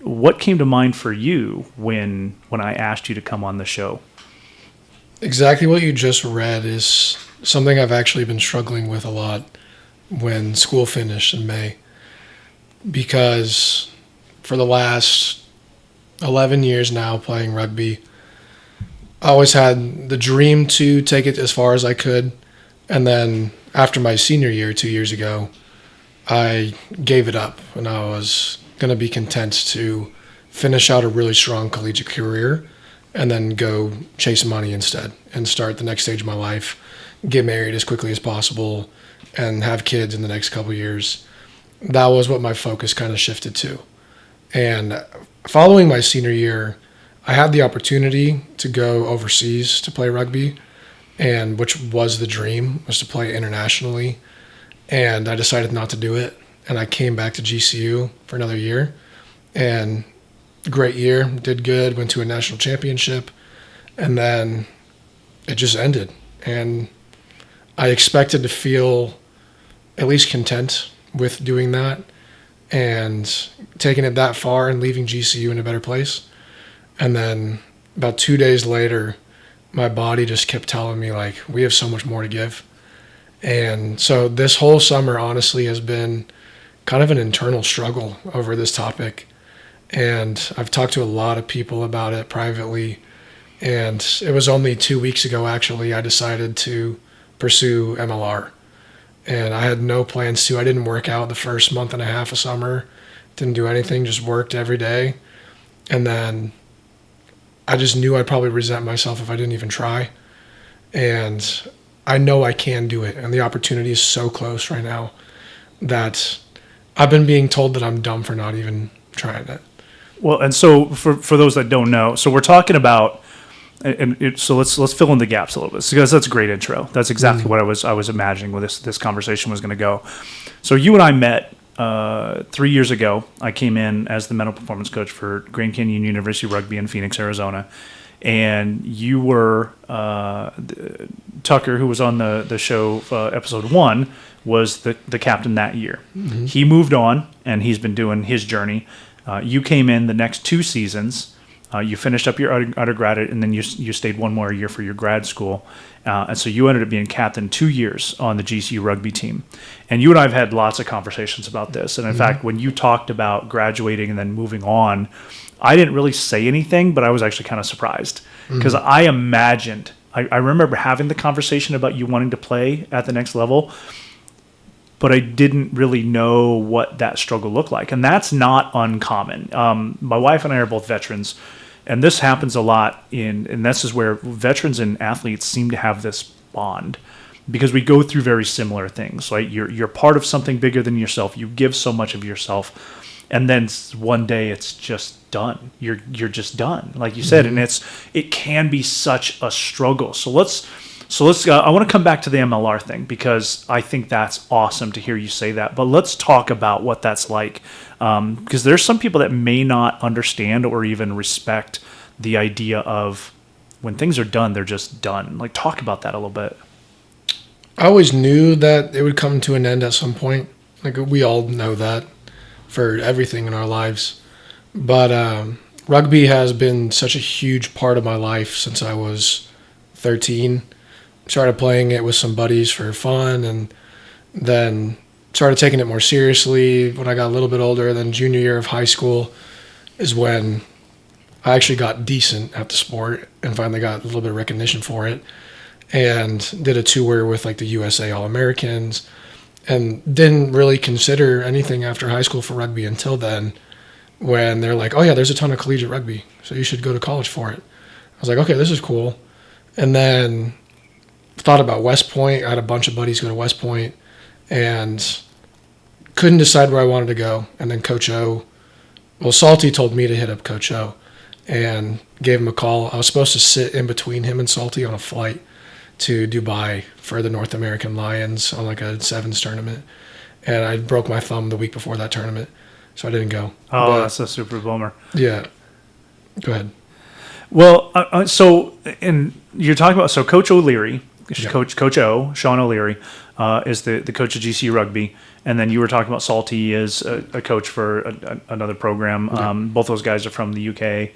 What came to mind for you when I asked you to come on the show? Exactly what you just read is something I've actually been struggling with a lot when school finished in May, because for the last 11 years now playing rugby, I always had the dream to take it as far as I could. And then after my senior year 2 years ago, I gave it up, and I was going to be content to finish out a really strong collegiate career and then go chase money instead and start the next stage of my life, get married as quickly as possible, and have kids in the next couple of years. That was what my focus kind of shifted to. And following my senior year, I had the opportunity to go overseas to play rugby, and which was the dream, was to play internationally. And I decided not to do it. And I came back to GCU for another year, and great year, did good, went to a national championship, and then it just ended. And I expected to feel at least content with doing that and taking it that far and leaving GCU in a better place. And then about 2 days later, my body just kept telling me, like, we have so much more to give. And so this whole summer, honestly, has been kind of an internal struggle over this topic. And I've talked to a lot of people about it privately. And it was only 2 weeks ago, actually, I decided to pursue MLR. And I had no plans to. I didn't work out the first month and a half of summer. Didn't do anything, just worked every day. And then I just knew I'd probably resent myself if I didn't even try. And I know I can do it. And the opportunity is so close right now that I've been being told that I'm dumb for not even trying it. Well, and so for those that don't know, so we're talking about, so let's fill in the gaps a little bit, because that's a great intro. That's exactly what I was imagining where this conversation was going to go. So you and I met 3 years ago. I came in as the mental performance coach for Grand Canyon University Rugby in Phoenix, Arizona, and you were Tucker, who was on the show episode 1, was the captain that year. Mm-hmm. He moved on, and he's been doing his journey. You came in the next 2 seasons. You finished up your undergraduate, and then you stayed one more year for your grad school. And so you ended up being captain 2 years on the GCU rugby team. And you and I have had lots of conversations about this. And in fact, when you talked about graduating and then moving on, I didn't really say anything, but I was actually kind of surprised. Because I imagined, I remember having the conversation about you wanting to play at the next level, but I didn't really know what that struggle looked like. And that's not uncommon. My wife and I are both veterans, and this happens a lot and this is where veterans and athletes seem to have this bond, because we go through very similar things. Like you're part of something bigger than yourself. You give so much of yourself, and then one day it's just done. You're just done, like you said, and it can be such a struggle. So let's I want to come back to the MLR thing, because I think that's awesome to hear you say that. But let's talk about what that's like, because there's some people that may not understand or even respect the idea of when things are done, they're just done. Like, talk about that a little bit. I always knew that it would come to an end at some point. Like, we all know that for everything in our lives. But rugby has been such a huge part of my life since I was 13. Started playing it with some buddies for fun, and then started taking it more seriously when I got a little bit older. Then junior year of high school is when I actually got decent at the sport and finally got a little bit of recognition for it, and did a tour with like the USA All-Americans, and didn't really consider anything after high school for rugby until then, when they're like, oh yeah, there's a ton of collegiate rugby, so you should go to college for it. I was like, okay, this is cool. And then thought about West Point. I had a bunch of buddies go to West Point and couldn't decide where I wanted to go. And then Coach O, Salty told me to hit up Coach O and gave him a call. I was supposed to sit in between him and Salty on a flight to Dubai for the North American Lions on like a sevens tournament. And I broke my thumb the week before that tournament, so I didn't go. Oh, that's a super bummer. Yeah. Go ahead. Well, and you're talking about, so Coach O'Leary, Yeah. Coach O, Sean O'Leary, is the coach of GCU Rugby. And then you were talking about Salty as a coach for another program. Both those guys are from the UK.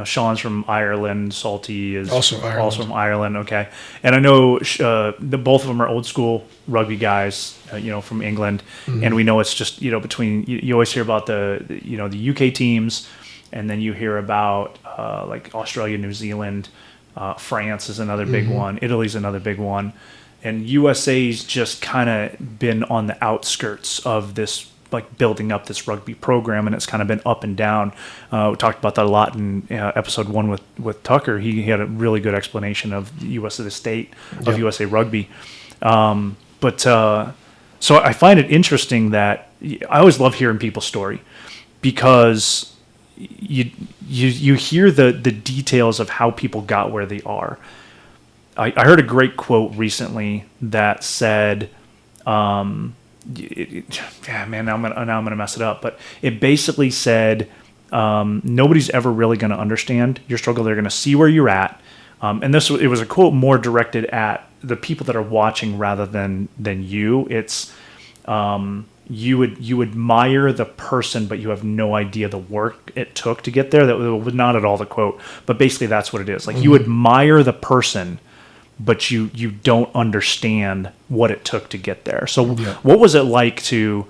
Sean's from Ireland. Salty is also from Ireland. Okay, and I know both of them are old school rugby guys. From England, and we know it's just between you always hear about the UK teams, and then you hear about like Australia, New Zealand, France is another big one. Italy's another big one, and USA's just kind of been on the outskirts of this, like building up this rugby program, and it's kind of been up and down. We talked about that a lot in episode 1 with Tucker. He had a really good explanation of the state of USA Rugby. So I find it interesting that I always love hearing people's story, because you hear the details of how people got where they are. I heard a great quote recently that said, now I'm gonna mess it up, but it basically said, nobody's ever really going to understand your struggle. They're going to see where you're at, and it was a quote more directed at the people that are watching rather than you. It's you admire the person, but you have no idea the work it took to get there. That was not at all the quote, but basically that's what it is. Like you admire the person, but you don't understand what it took to get there. So what was it like to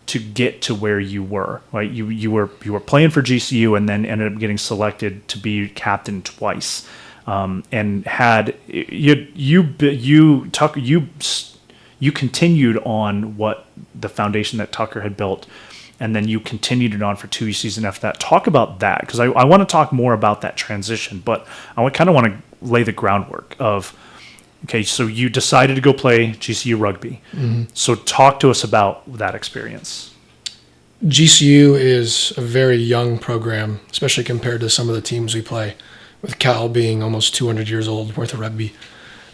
get to where you were? Right, you were playing for GCU and then ended up getting selected to be captain twice, and had you continued on what the foundation that Tucker had built, and then you continued it on for 2 seasons after that. Talk about that, because I want to talk more about that transition, but I kind of want to lay the groundwork of, okay, so you decided to go play GCU rugby. So talk to us about that experience. GCU is a very young program, especially compared to some of the teams we play, with Cal being almost 200 years old worth of rugby,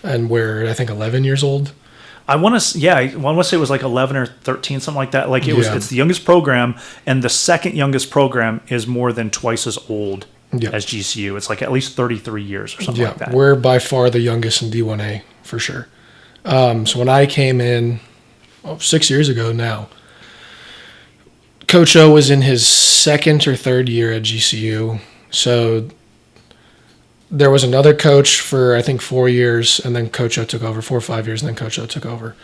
and we're, I think, 11 years old. I want to say it was like 11 or 13, something like that. Like it's the youngest program, and the second youngest program is more than twice as old as GCU. It's like at least 33 years or something like that. We're by far the youngest in D1A for sure. So when I came in 6 years ago now, Coach O was in his second or third year at GCU. So there was another coach for, I think, 4 years, and then Coach O took over, 4 or 5 years, and then Coach O took over.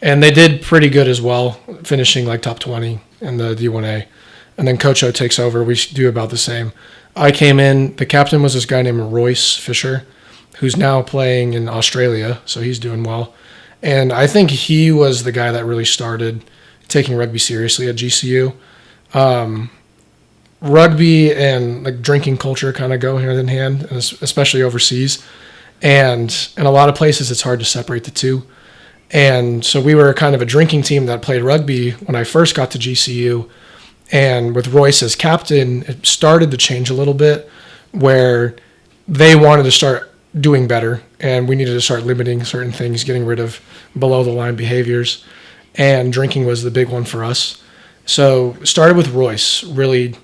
And they did pretty good as well, finishing like top 20 in the D1A. And then Coach O takes over. We do about the same. I came in, the captain was this guy named Royce Fisher, who's now playing in Australia, so he's doing well. And I think he was the guy that really started taking rugby seriously at GCU. Rugby and like drinking culture kind of go hand in hand, especially overseas. And in a lot of places, it's hard to separate the two. And so we were kind of a drinking team that played rugby when I first got to GCU. And with Royce as captain, it started to change a little bit, where they wanted to start doing better, and we needed to start limiting certain things, getting rid of below-the-line behaviors. And drinking was the big one for us. So started with Royce, really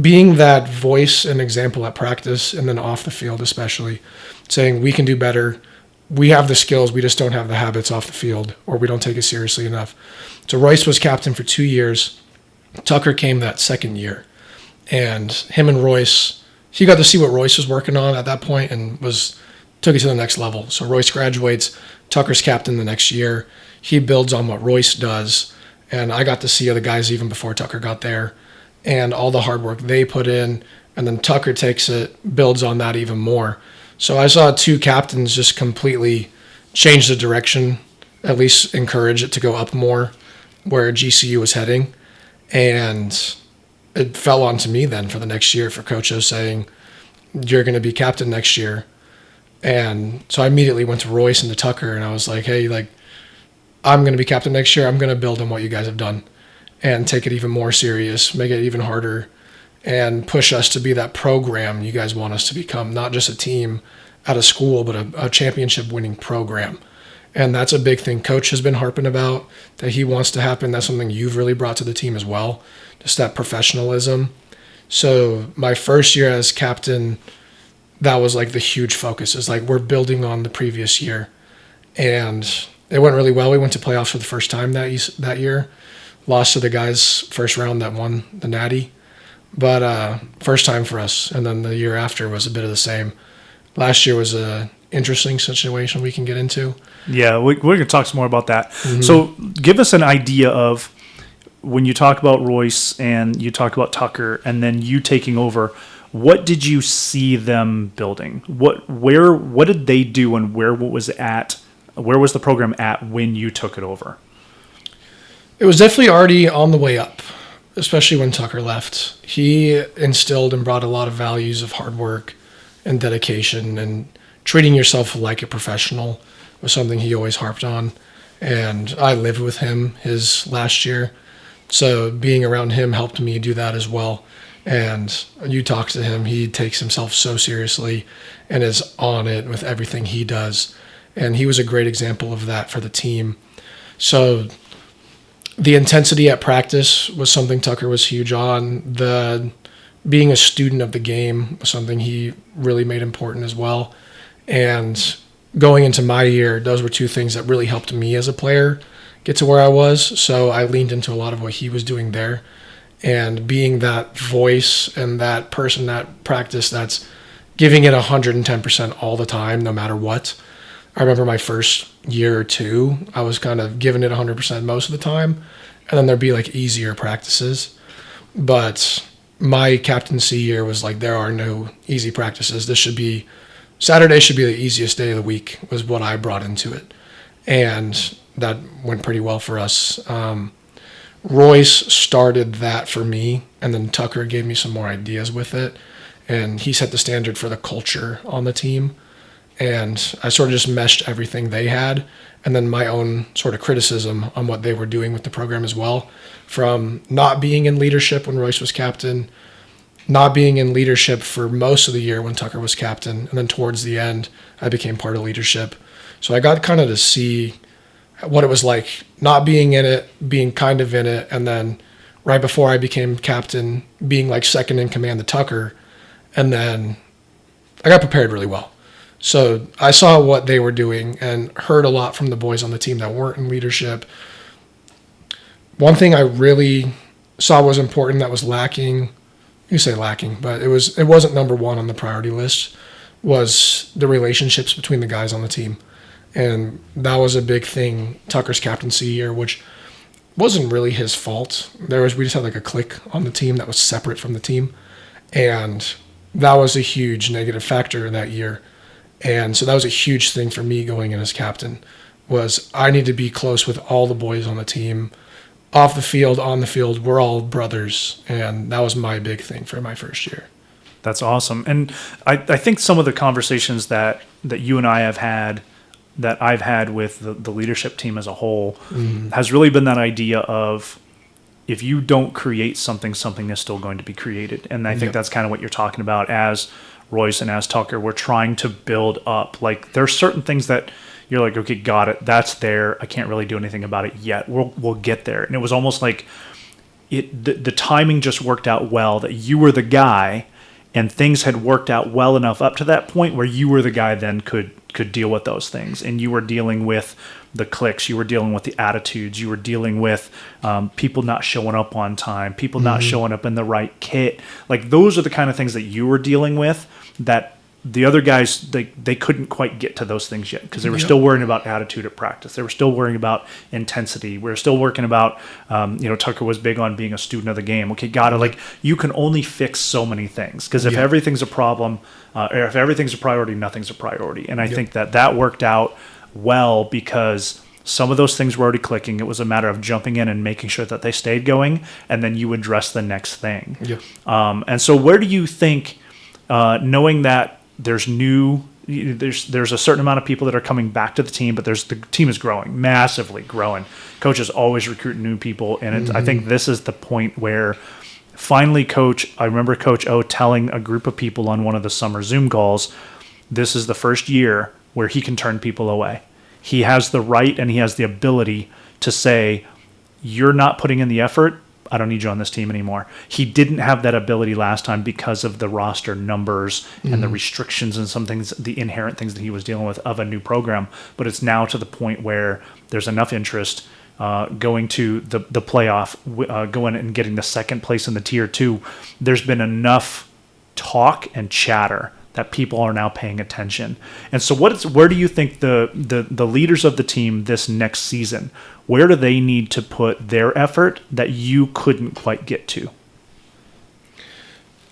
being that voice and example at practice and then off the field especially, saying we can do better, we have the skills, we just don't have the habits off the field, or we don't take it seriously enough. So Royce was captain for 2 years. Tucker came that second year. And him and Royce, he got to see what Royce was working on at that point and took it to the next level. So Royce graduates, Tucker's captain the next year. He builds on what Royce does, and I got to see other guys even before Tucker got there, and all the hard work they put in, and then Tucker takes it, builds on that even more. So I saw 2 captains just completely change the direction, at least encourage it to go up more where GCU was heading. And it fell onto me then for the next year, for Coach O saying, you're going to be captain next year. And so I immediately went to Royce and to Tucker, and I was like, hey, like, I'm going to be captain next year. I'm going to build on what you guys have done and take it even more serious, make it even harder, and push us to be that program you guys want us to become, not just a team at a school, but a championship-winning program. And that's a big thing Coach has been harping about, that he wants to happen. That's something you've really brought to the team as well, just that professionalism. So my first year as captain, that was like the huge focus, is like we're building on the previous year. And it went really well. We went to playoffs for the first time that year. Lost to the guys first round that won the Natty. But first time for us. And then the year after was a bit of the same. Last year was a interesting situation we can get into. Yeah, we're going to talk some more about that. So give us an idea of when you talk about Royce and you talk about Tucker and then you taking over, what did you see them building? What did they do and where was the program at when you took it over? It was definitely already on the way up, especially when Tucker left. He instilled and brought a lot of values of hard work and dedication, and treating yourself like a professional was something he always harped on. And I lived with him his last year, so being around him helped me do that as well. And you talk to him, he takes himself so seriously and is on it with everything he does. And he was a great example of that for the team. So the intensity at practice was something Tucker was huge on. The being a student of the game was something he really made important as well. And going into my year, those were two things that really helped me as a player get to where I was. So I leaned into a lot of what he was doing there. And being that voice and that person at practice that's giving it 110% all the time, no matter what. I remember my first year or two, I was kind of giving it 100% most of the time. And then there'd be like easier practices. But my captaincy year was like, there are no easy practices. Saturday should be the easiest day of the week, was what I brought into it. And that went pretty well for us. Royce started that for me, and then Tucker gave me some more ideas with it. And he set the standard for the culture on the team. And I sort of just meshed everything they had, and then my own sort of criticism on what they were doing with the program as well, from not being in leadership when Royce was captain, not being in leadership for most of the year when Tucker was captain, and then towards the end, I became part of leadership. So I got kind of to see what it was like not being in it, being kind of in it, and then right before I became captain, being like second in command to Tucker, and then I got prepared really well. So I saw what they were doing and heard a lot from the boys on the team that weren't in leadership. One thing I really saw was important that was lacking, you say lacking, but it wasn't number one on the priority list, was the relationships between the guys on the team. And that was a big thing Tucker's captaincy year, which wasn't really his fault. We just had like a clique on the team that was separate from the team. And that was a huge negative factor that year. And so that was a huge thing for me going in as captain, was I need to be close with all the boys on the team. Off the field, on the field, we're all brothers. And that was my big thing for my first year. That's awesome. And I think some of the conversations that you and I have had, that I've had with the leadership team as a whole, has really been that idea of, if you don't create something is still going to be created. And I think that's kind of what you're talking about as Royce and as Tucker. We're trying to build up. Like, there's certain things that you're like, okay, got it. That's there. I can't really do anything about it yet. We'll get there. And it was almost like the timing just worked out well, that you were the guy and things had worked out well enough up to that point where you were the guy then could deal with those things. And you were dealing with the cliques, you were dealing with the attitudes, you were dealing with people not showing up on time, people not showing up in the right kit. Like, those are the kind of things that you were dealing with that the other guys, they couldn't quite get to those things yet, because they were still worrying about attitude at practice. They were still worrying about intensity. We were still working about, Tucker was big on being a student of the game. Okay, got it. Like, you can only fix so many things, because if everything's a problem, or if everything's a priority, nothing's a priority. And I think that worked out well, because some of those things were already clicking. It was a matter of jumping in and making sure that they stayed going, and then you address the next thing. And so where do you think, knowing that there's a certain amount of people that are coming back to the team, but the team is growing, massively growing. Coach is always recruiting new people, and I think this is the point where finally I remember Coach O telling a group of people on one of the summer Zoom calls, this is the first year where he can turn people away. He has the right and he has the ability to say, you're not putting in the effort, I don't need you on this team anymore. He didn't have that ability last time because of the roster numbers and the restrictions and some things, the inherent things that he was dealing with of a new program. But it's now to the point where there's enough interest going to the playoff, going and getting the second place in the tier 2. There's been enough talk and chatter that people are now paying attention. And so where do you think the leaders of the team this next season, where do they need to put their effort that you couldn't quite get to?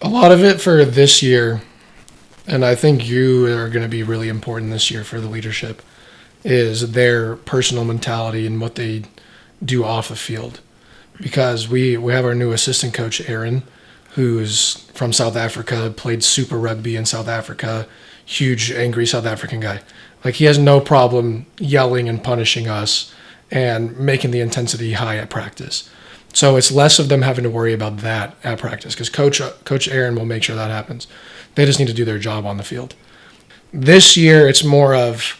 A lot of it for this year, and I think you are going to be really important this year for the leadership, is their personal mentality and what they do off the field. Because we have our new assistant coach, Aaron, who's from South Africa, played Super Rugby in South Africa, huge, angry South African guy. Like, he has no problem yelling and punishing us and making the intensity high at practice. So it's less of them having to worry about that at practice, because Coach Aaron will make sure that happens. They just need to do their job on the field. This year, it's more of,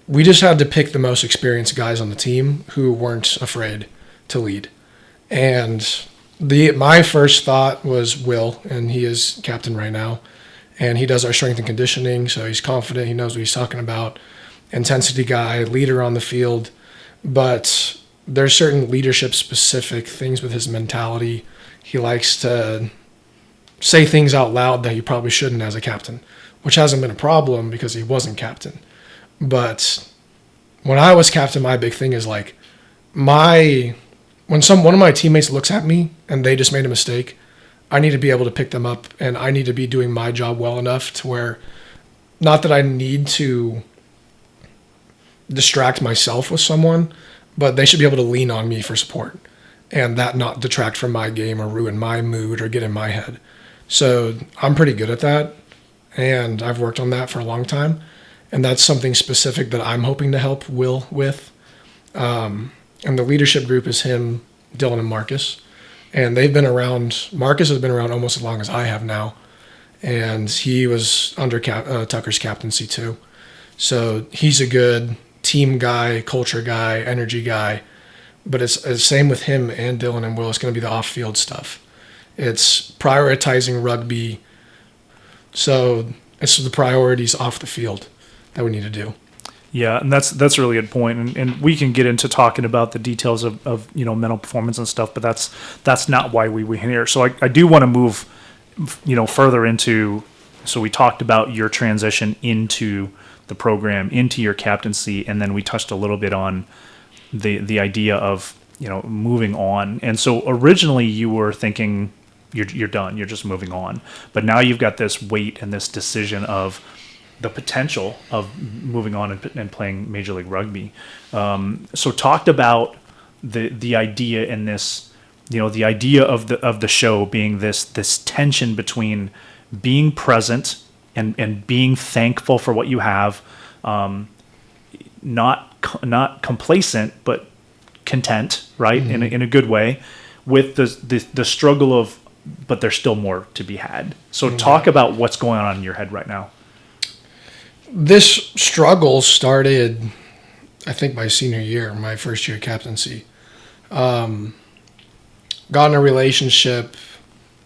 we just had to pick the most experienced guys on the team who weren't afraid to lead. And my first thought was Will, and he is captain right now. And he does our strength and conditioning, so he's confident. He knows what he's talking about. Intensity guy, leader on the field. But there's certain leadership-specific things with his mentality. He likes to say things out loud that he probably shouldn't as a captain, which hasn't been a problem because he wasn't captain. But when I was captain, my big thing is like, when one of my teammates looks at me and they just made a mistake, I need to be able to pick them up, and I need to be doing my job well enough to where, not that I need to distract myself with someone, but they should be able to lean on me for support and that not detract from my game or ruin my mood or get in my head. So I'm pretty good at that, and I've worked on that for a long time, and that's something specific that I'm hoping to help Will with. And the leadership group is him, Dylan, and Marcus. And they've been around. Marcus has been around almost as long as I have now. And he was under Tucker's captaincy too. So he's a good team guy, culture guy, energy guy. But it's the same with him and Dylan and Will. It's going to be the off-field stuff. It's prioritizing rugby. So it's the priorities off the field that we need to do. Yeah, and that's a really good point, and we can get into talking about the details of mental performance and stuff, but that's not why we were here. So I do want to move further into. So we talked about your transition into the program, into your captaincy, and then we touched a little bit on the idea of moving on. And so originally you were thinking you're done, you're just moving on, but now you've got this weight and this decision of the potential of moving on and playing Major League Rugby. So talked about the idea in this, the idea of the show being this tension between being present and being thankful for what you have, not complacent but content, right? Mm-hmm. In a good way, with the struggle of, but there's still more to be had. So talk about what's going on in your head right now. This struggle started, I think, my senior year, my first year captaincy. Got in a relationship,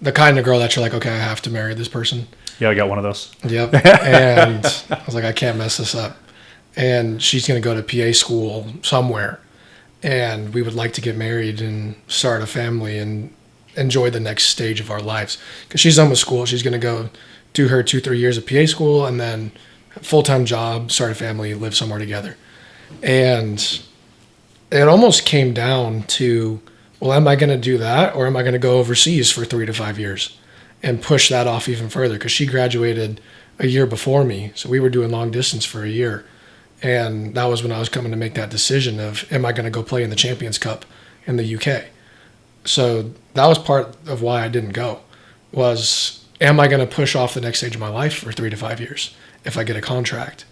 the kind of girl that you're like, okay, I have to marry this person. Yeah, I got one of those. Yep. And I was like, I can't mess this up. And she's going to go to PA school somewhere. And we would like to get married and start a family and enjoy the next stage of our lives. Because she's done with school. She's going to go do her 2-3 years of PA school and then full-time job, start a family, live somewhere together. And it almost came down to, well, am I going to do that, or am I going to go overseas for 3 to 5 years and push that off even further? Because she graduated a year before me, so we were doing long distance for a year. And that was when I was coming to make that decision of, am I going to go play in the Champions Cup in the UK? So that was part of why I didn't go, was, am I going to push off the next stage of my life for 3 to 5 years if I get a contract?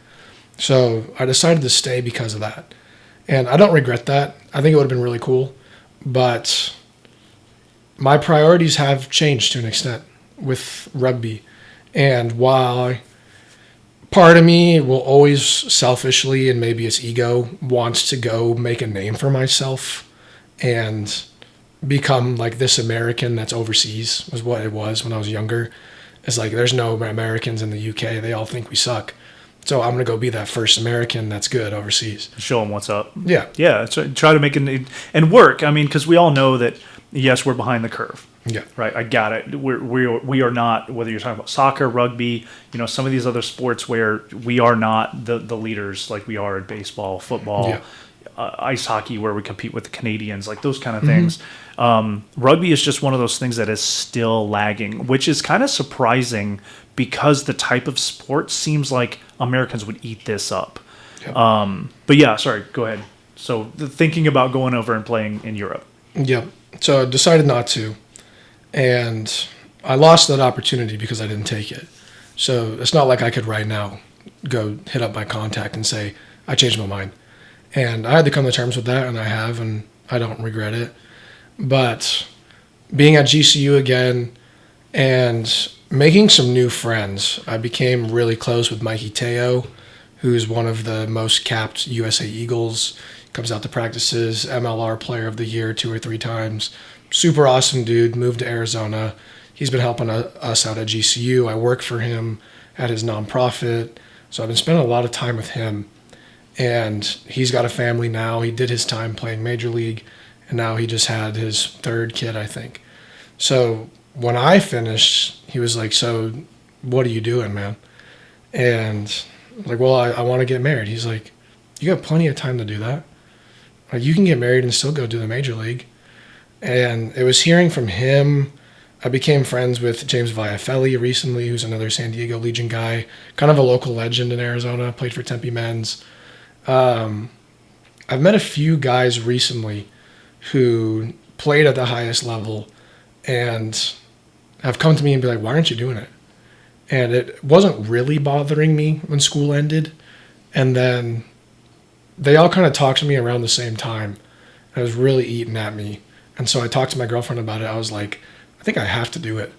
So I decided to stay because of that. And I don't regret that. I think it would have been really cool. But my priorities have changed to an extent with rugby. And while part of me will always selfishly, and maybe it's ego, wants to go make a name for myself and become like this American that's overseas was what it was when I was younger. It's like there's no Americans in the UK. They all think we suck. So I'm going to go be that first American that's good overseas. Show them what's up. Yeah. Yeah. Try to make it and work. I mean, because we all know that, yes, we're behind the curve. Yeah. Right. I got it. We are not, whether you're talking about soccer, rugby, some of these other sports where we are not the leaders like we are in baseball, football, ice hockey, where we compete with the Canadians, like those kind of things. Rugby is just one of those things that is still lagging, which is kind of surprising because the type of sport seems like Americans would eat this up. Yeah. But yeah, sorry, go ahead. So thinking about going over and playing in Europe. Yeah. So I decided not to. And I lost that opportunity because I didn't take it. So it's not like I could right now go hit up my contact and say, I changed my mind. And I had to come to terms with that, and I have, and I don't regret it. But being at GCU again and making some new friends, I became really close with Mikey Teo, who's one of the most capped USA Eagles, comes out to practices, MLR Player of the Year 2 or 3 times. Super awesome dude, moved to Arizona. He's been helping us out at GCU. I work for him at his nonprofit. So I've been spending a lot of time with him. And he's got a family now. He did his time playing Major League, and now he just had his 3rd kid, I think. So when I finished, he was like, so what are you doing, man? And I'm like, well, I want to get married. He's like, you got plenty of time to do that. Like, you can get married and still go do the Major League. And it was hearing from him. I became friends with James Viafelli recently, who's another San Diego Legion guy, kind of a local legend in Arizona, played for Tempe Men's. I've met a few guys recently who played at the highest level and have come to me and be like, why aren't you doing it? And it wasn't really bothering me when school ended. And then they all kind of talked to me around the same time. It was really eating at me. And so I talked to my girlfriend about it. I was like, I think I have to do it.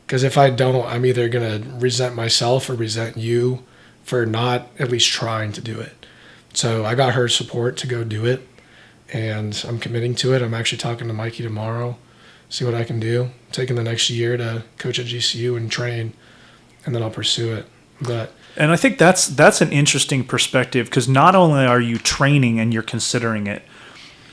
Because if I don't, I'm either going to resent myself or resent you for not at least trying to do it. So I got her support to go do it, and I'm committing to it. I'm actually talking to Mikey tomorrow, see what I can do. Taking the next year to coach at GCU and train, and then I'll pursue it. And I think that's an interesting perspective, because not only are you training and you're considering it,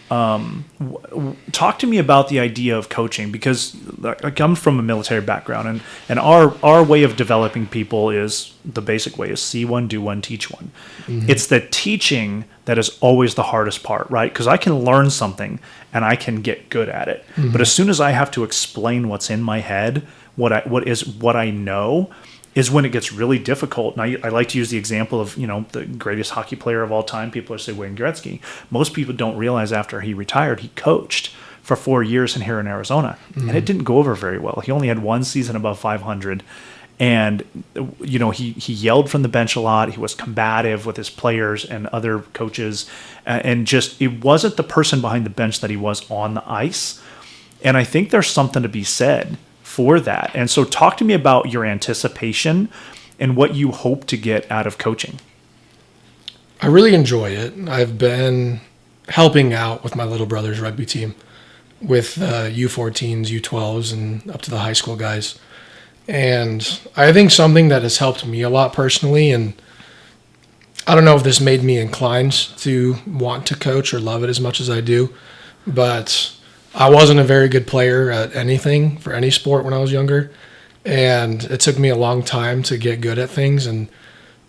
talk to me about the idea of coaching, because I come from a military background, and our way of developing people is the basic way is see one, do one, teach one. Mm-hmm. It's the teaching that is always the hardest part, right? Because I can learn something and I can get good at it, mm-hmm. but as soon as I have to explain what's in my head, what I know, is when it gets really difficult. And I like to use the example of, the greatest hockey player of all time. People are saying Wayne Gretzky. Most people don't realize after he retired, he coached for 4 years here in Arizona. Mm-hmm. And it didn't go over very well. He only had 1 season above 500. And, he yelled from the bench a lot. He was combative with his players and other coaches. And just, it wasn't the person behind the bench that he was on the ice. And I think there's something to be said for that. And so talk to me about your anticipation and what you hope to get out of coaching. I really enjoy it. I've been helping out with my little brother's rugby team with U14s, U12s, and up to the high school guys. And I think something that has helped me a lot personally, and I don't know if this made me inclined to want to coach or love it as much as I do, but I wasn't a very good player at anything for any sport when I was younger, and it took me a long time to get good at things. And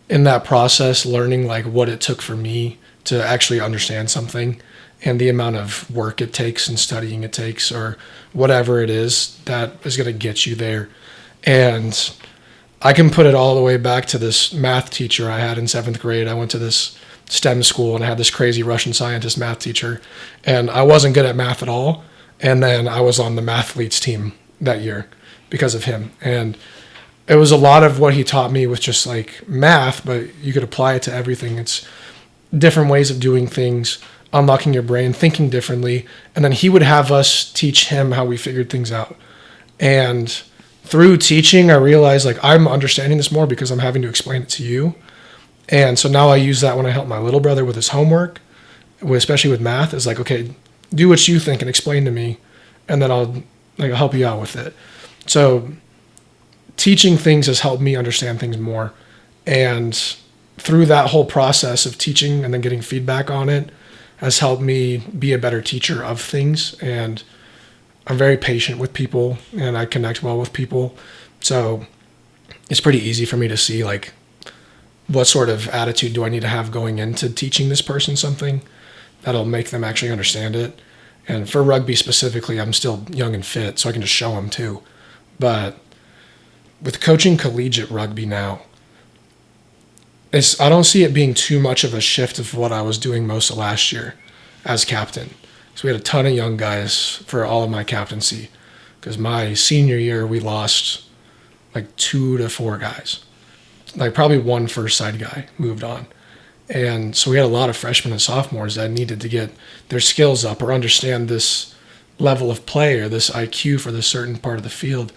in that process, learning like what it took for me to actually understand something and the amount of work it takes and studying it takes, or whatever it is that is going to get you there. And I can put it all the way back to this math teacher I had in 7th grade. I went to this STEM school and I had this crazy Russian scientist math teacher, and I wasn't good at math at all. And then I was on the mathletes team that year because of him. And it was a lot of what he taught me with just like math, but you could apply it to everything. It's different ways of doing things, unlocking your brain, thinking differently. And then he would have us teach him how we figured things out. And through teaching, I realized like I'm understanding this more because I'm having to explain it to you. And so now I use that when I help my little brother with his homework, especially with math. It's like, okay, do what you think and explain to me, and then I'll help you out with it. So teaching things has helped me understand things more. And through that whole process of teaching and then getting feedback on it has helped me be a better teacher of things. And I'm very patient with people and I connect well with people. So it's pretty easy for me to see like what sort of attitude do I need to have going into teaching this person something that'll make them actually understand it. And for rugby specifically, I'm still young and fit, so I can just show them too. But with coaching collegiate rugby now, I don't see it being too much of a shift of what I was doing most of last year as captain. So we had a ton of young guys for all of my captaincy, because my senior year we lost like 2 to 4 guys. Like probably one first side guy moved on. And so we had a lot of freshmen and sophomores that needed to get their skills up or understand this level of play or this IQ for this certain part of the field.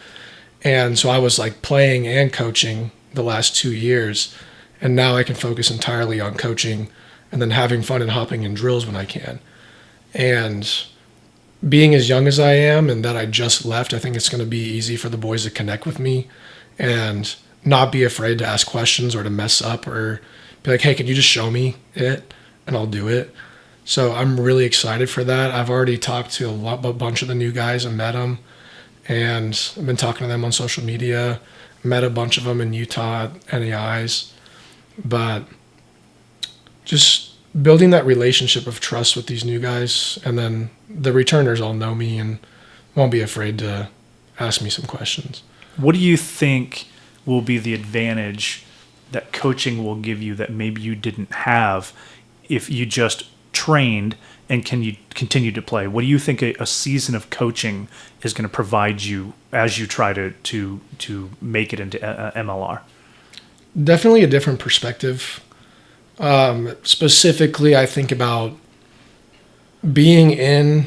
And so I was like playing and coaching the last 2 years. And now I can focus entirely on coaching and then having fun and hopping in drills when I can. And being as young as I am and that I just left, I think it's going to be easy for the boys to connect with me and not be afraid to ask questions or to mess up or be like, hey, can you just show me it? And I'll do it. So I'm really excited for that. I've already talked to a bunch of the new guys and met them. And I've been talking to them on social media. Met a bunch of them in Utah at NAIs. But just building that relationship of trust with these new guys. And then the returners all know me and won't be afraid to ask me some questions. What do you think will be the advantage that coaching will give you that maybe you didn't have if you just trained and can you continue to play? What do you think a season of coaching is going to provide you as you try to make it into MLR? Definitely a different perspective. Specifically, I think about being in,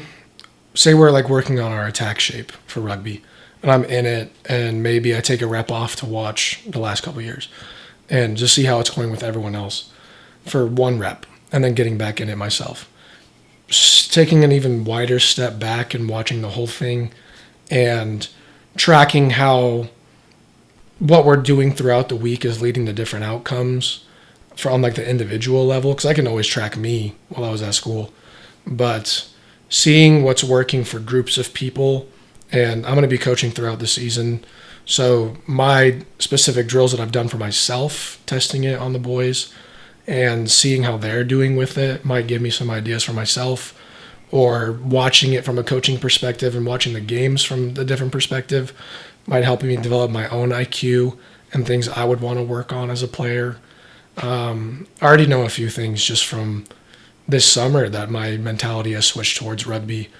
say we're like working on our attack shape for rugby, and I'm in it, and maybe I take a rep off to watch the last couple of years and just see how it's going with everyone else for 1 rep, and then getting back in it myself. Taking an even wider step back and watching the whole thing and tracking how what we're doing throughout the week is leading to different outcomes on like the individual level, because I can always track me while I was at school. But seeing what's working for groups of people, and I'm going to be coaching throughout the season. So my specific drills that I've done for myself, testing it on the boys and seeing how they're doing with it might give me some ideas for myself, or watching it from a coaching perspective and watching the games from a different perspective might help me develop my own IQ and things I would want to work on as a player. I already know a few things just from this summer that my mentality has switched towards rugby.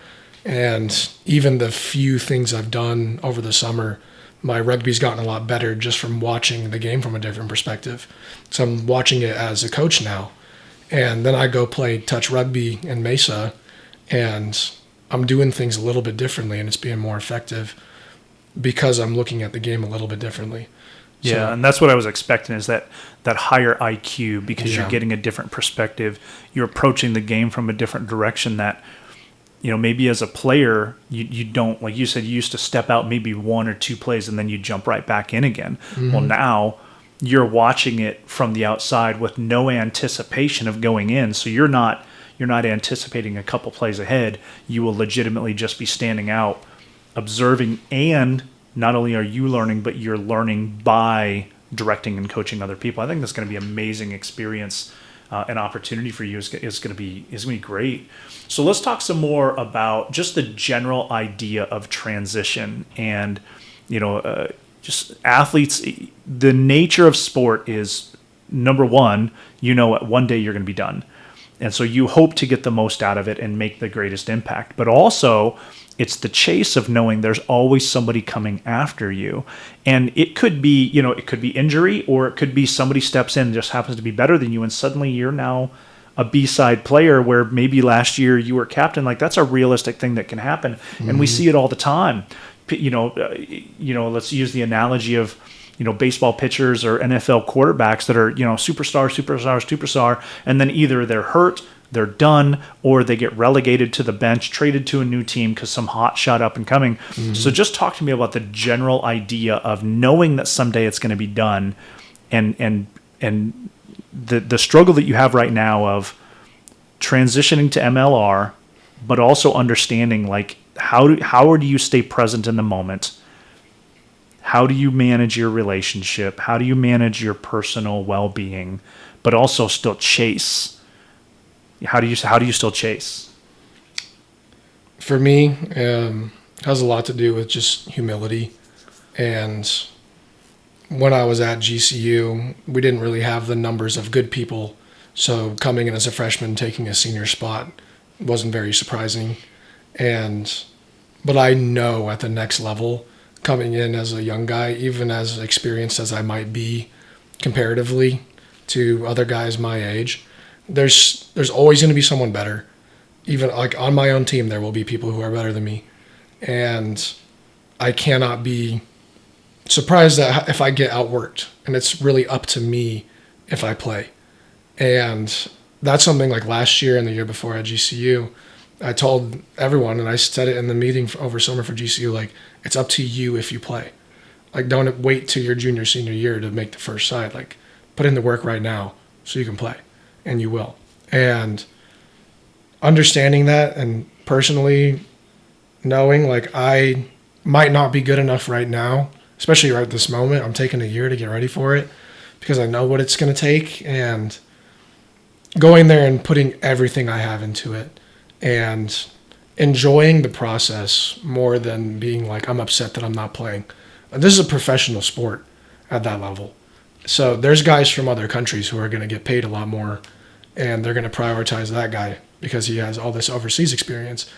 And even the few things I've done over the summer, my rugby's gotten a lot better just from watching the game from a different perspective. So I'm watching it as a coach now. And then I go play touch rugby in Mesa, and I'm doing things a little bit differently, and it's being more effective because I'm looking at the game a little bit differently. Yeah, and that's what I was expecting, is that higher IQ, because you're getting a different perspective. You're approaching the game from a different direction that, you know, maybe as a player, you don't, like you said, you used to step out maybe 1 or 2 plays and then you jump right back in again. Mm-hmm. Well, now you're watching it from the outside with no anticipation of going in. So you're not anticipating a couple plays ahead. You will legitimately just be standing out, observing, and not only are you learning, but you're learning by directing and coaching other people. I think that's going to be an amazing experience. An opportunity for you is going to be great. So let's talk some more about just the general idea of transition and, you know, just athletes. The nature of sport is, number one, you know, one day you're going to be done. And so you hope to get the most out of it and make the greatest impact. But also, it's the chase of knowing there's always somebody coming after you. And it could be, you know, it could be injury, or it could be somebody steps in and just happens to be better than you, and suddenly you're now a B-side player where maybe last year you were captain. Like, that's a realistic thing that can happen. Mm-hmm. And we see it all the time. You know, let's use the analogy of, you know, baseball pitchers or NFL quarterbacks that are, you know, superstar, and then either they're hurt they're done, or they get relegated to the bench, traded to a new team because some hot shot up and coming. So just talk to me about the general idea of knowing that someday it's going to be done, and the struggle that you have right now of transitioning to MLR, but also understanding like how do you stay present in the moment? How do you manage your relationship? How do you manage your personal well-being, but also still chase? How do you still chase? For me, it has a lot to do with just humility. And when I was at GCU, we didn't really have the numbers of good people. So coming in as a freshman, taking a senior spot wasn't very surprising. But I know at the next level, coming in as a young guy, even as experienced as I might be comparatively to other guys my age, there's always going to be someone better. Even like on my own team, there will be people who are better than me. And I cannot be surprised that if I get outworked, and it's really up to me if I play. And that's something like last year and the year before at GCU, I told everyone, and I said it in the meeting over summer for GCU, like, it's up to you if you play. Like, don't wait till your junior, senior year to make the first side. Like, put in the work right now so you can play, and you will. And understanding that, and personally knowing, like, I might not be good enough right now, especially right at this moment. I'm taking a year to get ready for it because I know what it's going to take, and going there and putting everything I have into it and enjoying the process more than being like, I'm upset that I'm not playing. This is a professional sport at that level. So there's guys from other countries who are going to get paid a lot more, and they're going to prioritize that guy because he has all this overseas experience.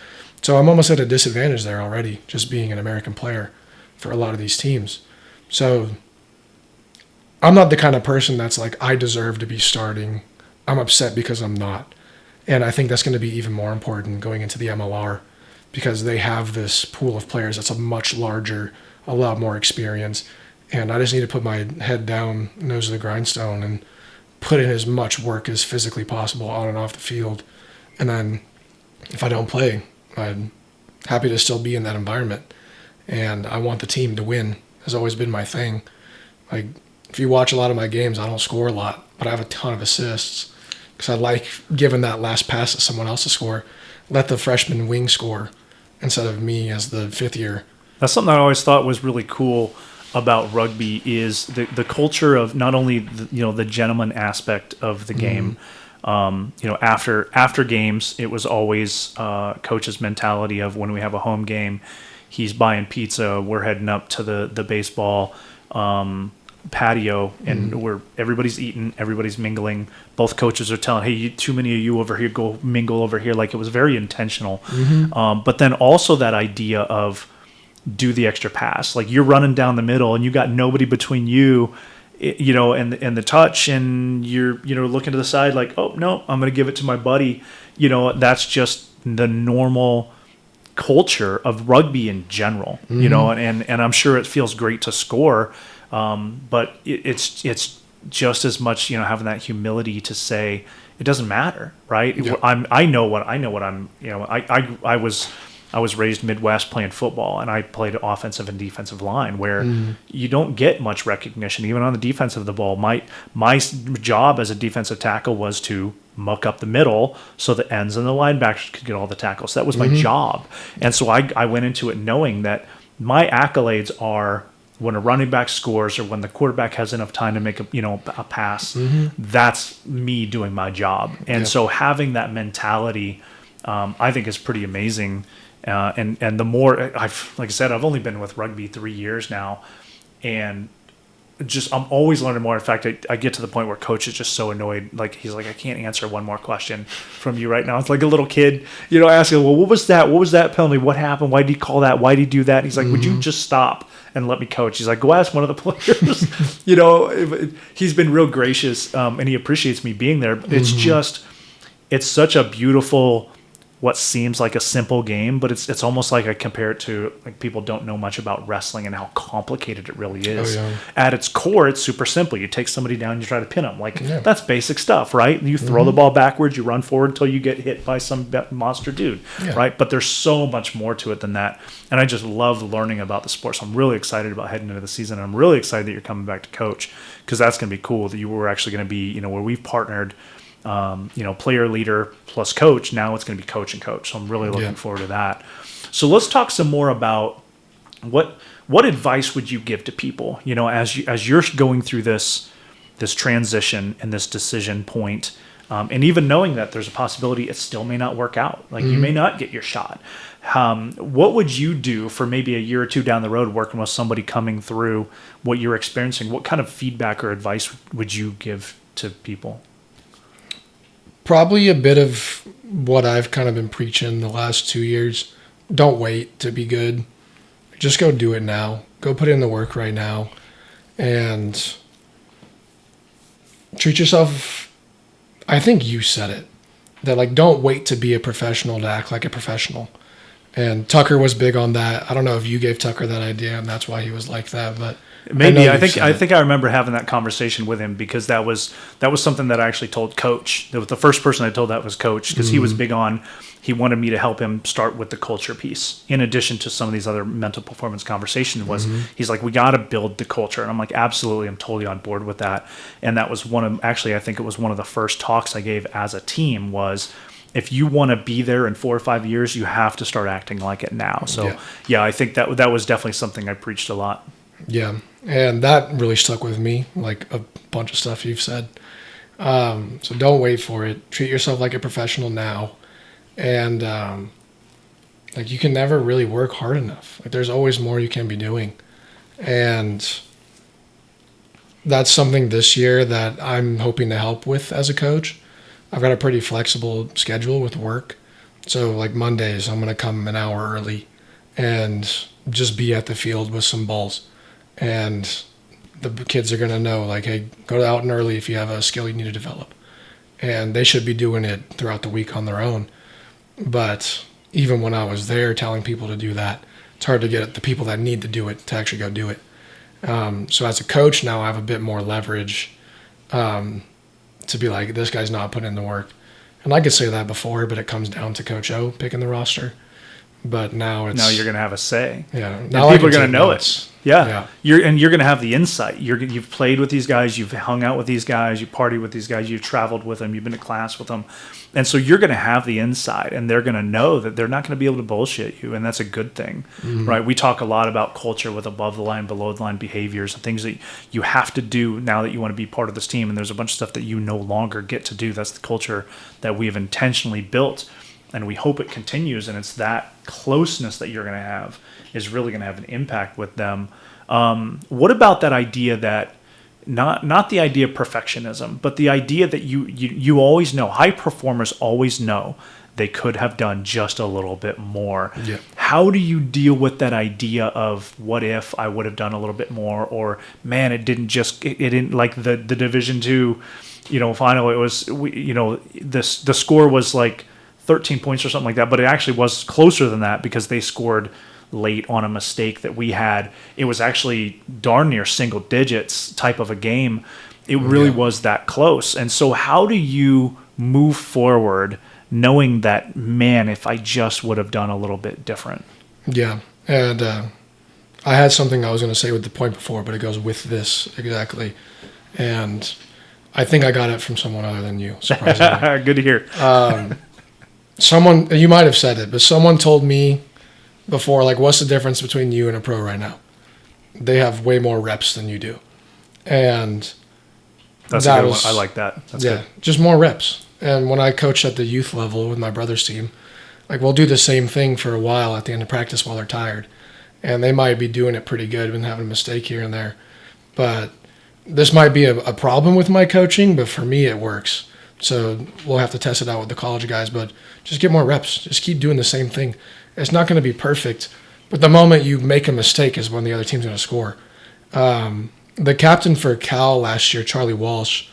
So I'm almost at a disadvantage there already, just being an American player for a lot of these teams. So I'm not the kind of person that's like, I deserve to be starting. I'm upset because I'm not. And I think that's going to be even more important going into the MLR because they have this pool of players that's a much larger, a lot more experience. And I just need to put my head down, nose to the grindstone, and put in as much work as physically possible on and off the field. And then if I don't play, I'm happy to still be in that environment. And I want the team to win, has always been my thing. Like, if you watch a lot of my games, I don't score a lot, but I have a ton of assists because I like giving that last pass to someone else to score. Let the freshman wing score instead of me as the fifth year. That's something I always thought was really cool about rugby is the culture of not only the gentleman aspect of the game. After games, it was always coach's mentality of when we have a home game, he's buying pizza, we're heading up to the baseball patio, and where everybody's eating, everybody's mingling. Both coaches are telling, hey, too many of you over here, go mingle over here. Like, it was very intentional. But then also that idea of do the extra pass. Like, you're running down the middle and you got nobody between you, and the touch, and you're looking to the side like, oh no, I'm going to give it to my buddy. That's just the normal culture of rugby in general. And I'm sure it feels great to score. But it's just as much, having that humility to say it doesn't matter, right? Yep. I know what I'm. I was raised Midwest playing football, and I played offensive and defensive line, where you don't get much recognition even on the defensive of the ball. My job as a defensive tackle was to muck up the middle so the ends and the linebackers could get all the tackles. So that was my job, and so I went into it knowing that my accolades are when a running back scores or when the quarterback has enough time to make a pass. That's me doing my job, and so having that mentality, I think, is pretty amazing. And the more I've only been with rugby 3 years now, and I'm always learning more. In fact, I get to the point where coach is just so annoyed. Like, he's like, I can't answer one more question from you right now. It's like a little kid, asking, well, what was that? What was that penalty? What happened? Why did he call that? Why did he do that? And he's like, would you just stop and let me coach? He's like, go ask one of the players. He's been real gracious, and he appreciates me being there. But it's such a beautiful what seems like a simple game, but it's almost like I compare it to, like, people don't know much about wrestling and how complicated it really is. Oh, yeah. At its core, it's super simple. You take somebody down, you try to pin them. Like, Yeah. that's basic stuff, right? You throw the ball backwards, you run forward until you get hit by some monster dude, Yeah. right? But there's so much more to it than that. And I just love learning about the sport. So I'm really excited about heading into the season. I'm really excited that you're coming back to coach, because that's going to be cool that you were actually going to be, you know, where we've partnered, player, leader plus coach. Now it's going to be coach and coach. So I'm really looking forward to that. So let's talk some more about what advice would you give to people, you know, as you're going through this transition and this decision point, and even knowing that there's a possibility it still may not work out. Like, you may not get your shot. What would you do for maybe a year or two down the road working with somebody coming through what you're experiencing? What kind of feedback or advice would you give to people? Probably a bit of what I've kind of been preaching the last 2 years. Don't wait to be good. Just go do it now. Go put in the work right now. And treat yourself. I think you said it. That, like, don't wait to be a professional to act like a professional. And Tucker was big on that. I don't know if you gave Tucker that idea and that's why he was like that, but maybe I think I remember having that conversation with him, because that was something that I actually told Coach. The first person I told that was Coach, because he was big on, he wanted me to help him start with the culture piece in addition to some of these other mental performance conversations. He's like, we got to build the culture, and I'm like, absolutely, I'm totally on board with that. And that was I think it was one of the first talks I gave as a team was, if you want to be there in 4 or 5 years, you have to start acting like it now. So yeah, I think that was definitely something I preached a lot. Yeah, and that really stuck with me, like a bunch of stuff you've said. So don't wait for it. Treat yourself like a professional now. And like, you can never really work hard enough. Like, there's always more you can be doing. And that's something this year that I'm hoping to help with as a coach. I've got a pretty flexible schedule with work. So, like, Mondays, I'm going to come an hour early and just be at the field with some balls. And the kids are going to know, like, hey, go out and early if you have a skill you need to develop. And they should be doing it throughout the week on their own. But even when I was there telling people to do that, it's hard to get the people that need to do it to actually go do it. So as a coach now, I have a bit more leverage to be like, this guy's not putting in the work. And I could say that before, but it comes down to Coach O picking the roster. But now you're going to have a say. Yeah. Now people are going to know it. Yeah. Yeah. You're going to have the insight. You've played with these guys. You've hung out with these guys. You partied with these guys. You've traveled with them. You've been to class with them. And so you're going to have the insight, and they're going to know that they're not going to be able to bullshit you. And that's a good thing, right? We talk a lot about culture with above the line, below the line behaviors and things that you have to do now that you want to be part of this team. And there's a bunch of stuff that you no longer get to do. That's the culture that we have intentionally built. And we hope it continues, and it's that closeness that you're going to have is really going to have an impact with them. What about that idea that not the idea of perfectionism, but the idea that you always know, high performers always know they could have done just a little bit more. Yeah. How do you deal with that idea of what if I would have done a little bit more, or man, it didn't like the Division II, final. It was the score was like 13 points or something like that, but it actually was closer than that because they scored late on a mistake that we had. It was actually darn near single digits type of a game. It really was that close. And so how do you move forward knowing that, man, if I just would have done a little bit different? Yeah. And I had something I was going to say with the point before, but it goes with this exactly. And I think I got it from someone other than you, surprisingly. Good to hear. Someone, you might have said it, but someone told me before, like, what's the difference between you and a pro right now? They have way more reps than you do. And that's a good one. I like that. That's good. Just more reps. And when I coach at the youth level with my brother's team, like, we'll do the same thing for a while at the end of practice while they're tired. And they might be doing it pretty good and having a mistake here and there. But this might be a problem with my coaching, but for me it works. So we'll have to test it out with the college guys, but just get more reps. Just keep doing the same thing. It's not going to be perfect, but the moment you make a mistake is when the other team's going to score. The captain for Cal last year, Charlie Walsh,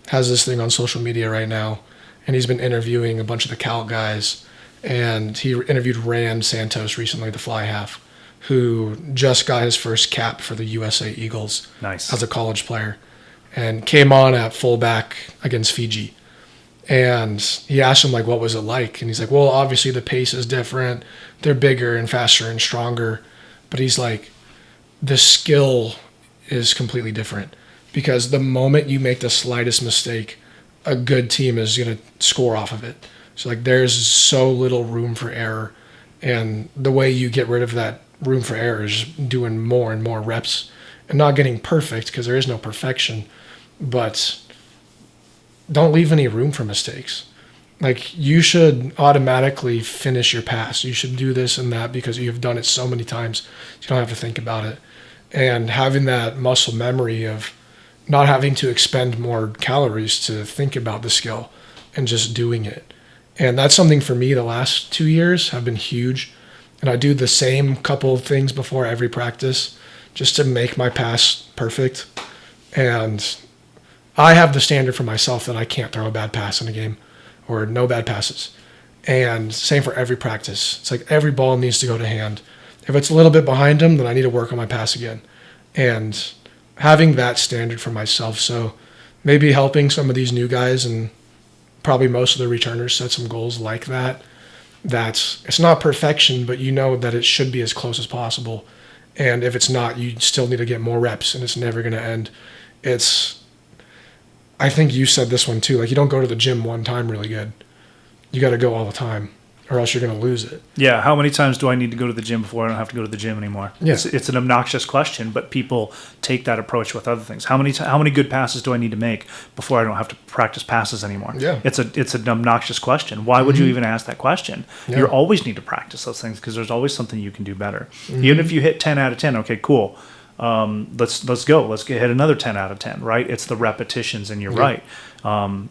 has this thing on social media right now, and he's been interviewing a bunch of the Cal guys, and he interviewed Rand Santos recently, the fly half, who just got his first cap for the USA Eagles Nice. as a college player, and came on at fullback against Fiji. And he asked him, like, what was it like? And he's like, well, obviously the pace is different. They're bigger and faster and stronger. But he's like, the skill is completely different, because the moment you make the slightest mistake, a good team is going to score off of it. So, like, there's so little room for error. And the way you get rid of that room for error is doing more and more reps and not getting perfect, because there is no perfection. But don't leave any room for mistakes. Like, you should automatically finish your pass. You should do this and that because you've done it so many times. You don't have to think about it. And having that muscle memory of not having to expend more calories to think about the skill and just doing it. And that's something for me the last 2 years have been huge. And I do the same couple of things before every practice just to make my pass perfect. And I have the standard for myself that I can't throw a bad pass in a game, or no bad passes. And same for every practice. It's like every ball needs to go to hand. If it's a little bit behind him, then I need to work on my pass again. And having that standard for myself. So maybe helping some of these new guys, and probably most of the returners, set some goals like that. That's, it's not perfection, but you know that it should be as close as possible. And if it's not, you still need to get more reps, and it's never going to end. I think you said this one too, like, you don't go to the gym one time really good. You got to go all the time, or else you're going to lose it. Yeah, how many times do I need to go to the gym before I don't have to go to the gym anymore? Yeah. It's an obnoxious question, but people take that approach with other things. How many good passes do I need to make before I don't have to practice passes anymore? Yeah. It's an obnoxious question. Why would you even ask that question? Yeah. You always need to practice those things, because there's always something you can do better. Even if you hit 10 out of 10, okay, cool. Let's go. Let's hit another 10 out of 10, right? It's the repetitions, and you're right.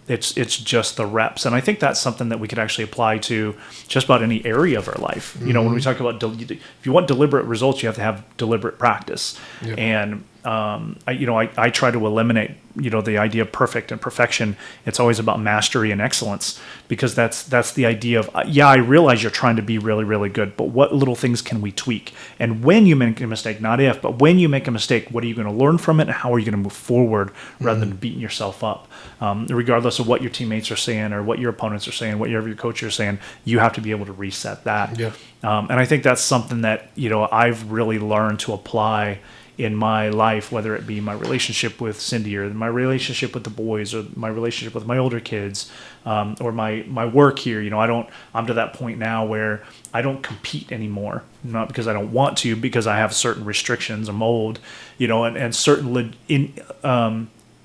It's just the reps. And I think that's something that we could actually apply to just about any area of our life. You know, when we talk about, if you want deliberate results, you have to have deliberate practice. Yep. And, I try to eliminate, the idea of perfect and perfection. It's always about mastery and excellence, because that's the idea of, I realize you're trying to be really, really good, but what little things can we tweak? And when you make a mistake, not if, but when you make a mistake, what are you going to learn from it, and how are you going to move forward rather than beating yourself up? Regardless of what your teammates are saying or what your opponents are saying, whatever your coach is saying, you have to be able to reset that. Yeah. And I think that's something that, I've really learned to apply in my life, whether it be my relationship with Cindy, or my relationship with the boys, or my relationship with my older kids, or my work here. I'm to that point now where I don't compete anymore, not because I don't want to, because I have certain restrictions, a mold, and certain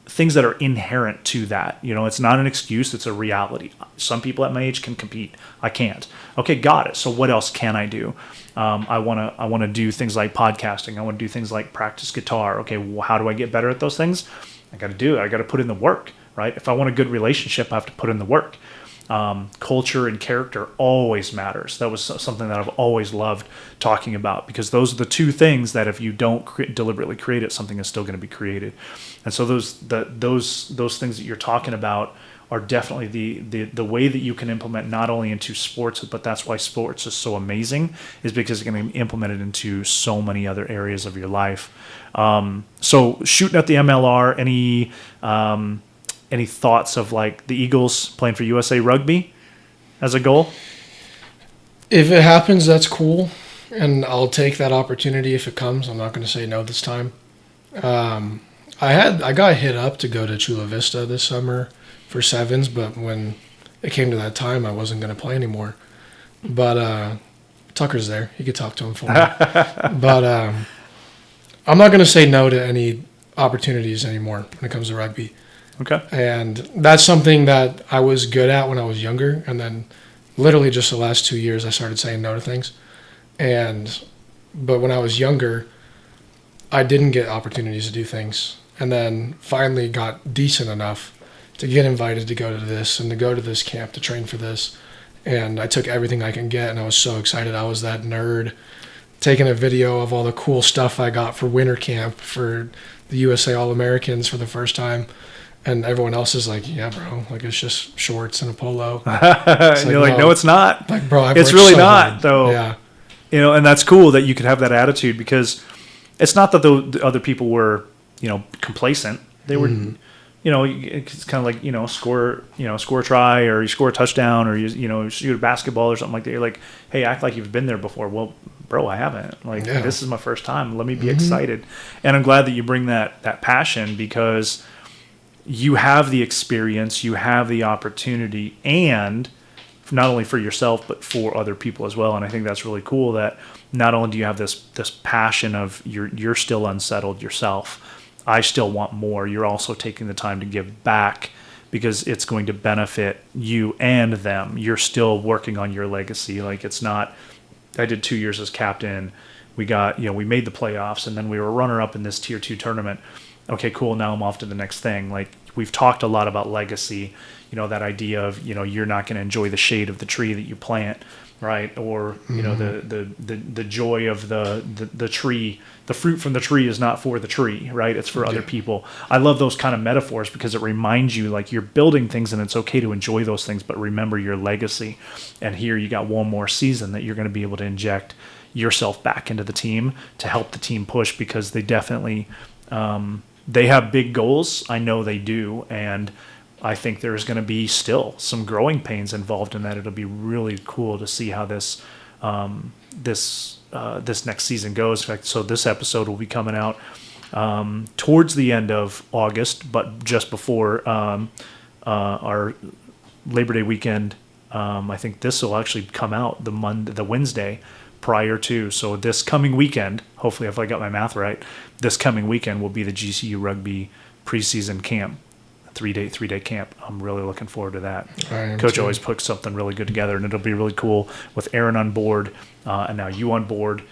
things that are inherent to that. It's not an excuse, it's a reality. Some people at my age can compete. I can't. Okay, got it. So what else can I do? I want to do things like podcasting. I want to do things like practice guitar. Okay, well, how do I get better at those things? I got to do it. I got to put in the work, right? If I want a good relationship, I have to put in the work. Culture and character always matters. That was something that I've always loved talking about, because those are the two things that if you don't deliberately create it, something is still going to be created. And so those things that you're talking about are definitely the way that you can implement not only into sports, but that's why sports is so amazing, is because it can be implemented into so many other areas of your life. So shooting at the MLR, any thoughts of like the Eagles playing for USA Rugby as a goal? If it happens, that's cool, and I'll take that opportunity if it comes. I'm not going to say no this time. I got hit up to go to Chula Vista this summer for sevens, but when it came to that time, I wasn't going to play anymore. But Tucker's there; he could talk to him for me. But I'm not going to say no to any opportunities anymore when it comes to rugby. Okay. And that's something that I was good at when I was younger, and then literally just the last 2 years I started saying no to things. But when I was younger, I didn't get opportunities to do things, and then finally got decent enough to get invited to go to this and to go to this camp to train for this. And I took everything I can get, and I was so excited. I was that nerd taking a video of all the cool stuff I got for winter camp for the USA All-Americans for the first time. And everyone else is like, yeah, bro, like it's just shorts and a polo. And you're like, no, it's not. Like, bro, I've It's worked really so not, hard. though. Yeah. And that's cool that you could have that attitude, because it's not that the other people were, complacent. They were, it's kind of like, score a try, or you score a touchdown, or you shoot a basketball or something like that. You're like, hey, act like you've been there before. Well, bro, I haven't. Like, this is my first time. Let me be excited. And I'm glad that you bring that passion, because you have the experience, you have the opportunity, and not only for yourself but for other people as well. And I think that's really cool that not only do you have this passion of you're still unsettled yourself, I still want more, you're also taking the time to give back, because it's going to benefit you and them. You're still working on your legacy. Like, it's not, I did 2 years as captain, we got, we made the playoffs, and then we were runner up in this tier 2 tournament. Okay, cool, now I'm off to the next thing. Like, we've talked a lot about legacy, that idea of, you're not going to enjoy the shade of the tree that you plant, right? Or, the joy of the tree, the fruit from the tree is not for the tree, right? It's for other people. I love those kind of metaphors, because it reminds you, like, you're building things and it's okay to enjoy those things, but remember your legacy. And here you got one more season that you're going to be able to inject yourself back into the team to help the team push, because they definitely, they have big goals. I know they do. And I think there's going to be still some growing pains involved in that. It'll be really cool to see how this next season goes. In fact, so this episode will be coming out towards the end of August, but just before our Labor Day weekend. I think this will actually come out the Wednesday prior to. So this coming weekend, hopefully, if I got my math right, this coming weekend will be the GCU Rugby preseason camp, three-day camp. I'm really looking forward to that. Coach always puts something really good together, and it'll be really cool with Aaron on board, and now you on board,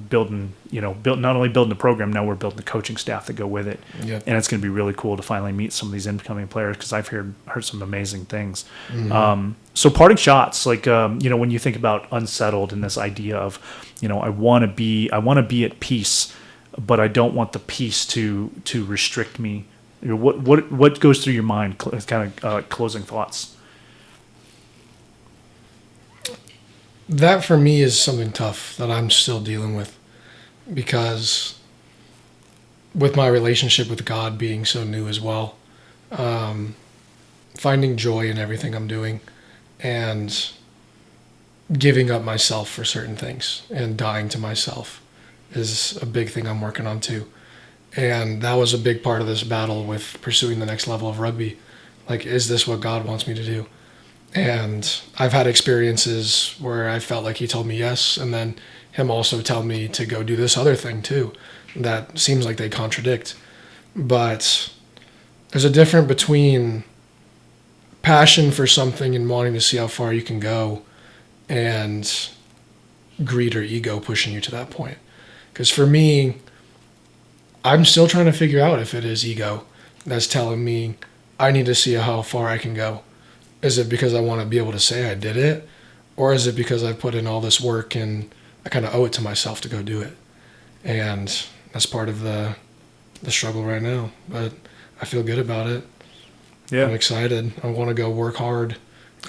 building not only building the program, now we're building the coaching staff that go with it. Yep. And it's going to be really cool to finally meet some of these incoming players, because I've heard some amazing things. So parting shots, like, when you think about Unsettled and this idea of, I want to be at peace, but I don't want the peace to restrict me. What goes through your mind? Kind of closing thoughts. That for me is something tough that I'm still dealing with, because with my relationship with God being so new as well, finding joy in everything I'm doing, and giving up myself for certain things and dying to myself is a big thing I'm working on too. And that was a big part of this battle with pursuing the next level of rugby. Like, is this what God wants me to do? And I've had experiences where I felt like he told me yes, and then him also tell me to go do this other thing too. That seems like they contradict. But there's a difference between passion for something and wanting to see how far you can go, and greed or ego pushing you to that point. Because for me, I'm still trying to figure out if it is ego that's telling me I need to see how far I can go. Is it because I want to be able to say I did it? Or is it because I put in all this work and I kind of owe it to myself to go do it? And that's part of the struggle right now. But I feel good about it. Yeah. I'm excited. I want to go work hard.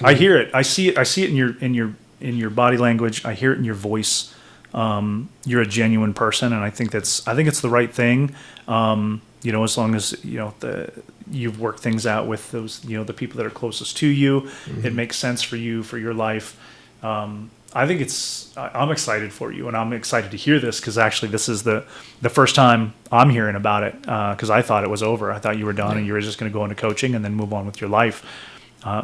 I hear it. I see it in your body language. I hear it in your voice. You're a genuine person, and I think it's the right thing. As long as you've worked things out with those, the people that are closest to you, it makes sense for you, for your life. I think I'm excited for you, and I'm excited to hear this, because actually this is the first time I'm hearing about it, because I thought it was over. I thought you were done and you were just going to go into coaching and then move on with your life.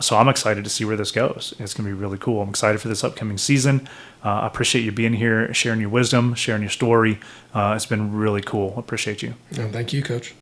So I'm excited to see where this goes. It's going to be really cool. I'm excited for this upcoming season. I appreciate you being here, sharing your wisdom, sharing your story. It's been really cool. I appreciate you. Thank you, Coach.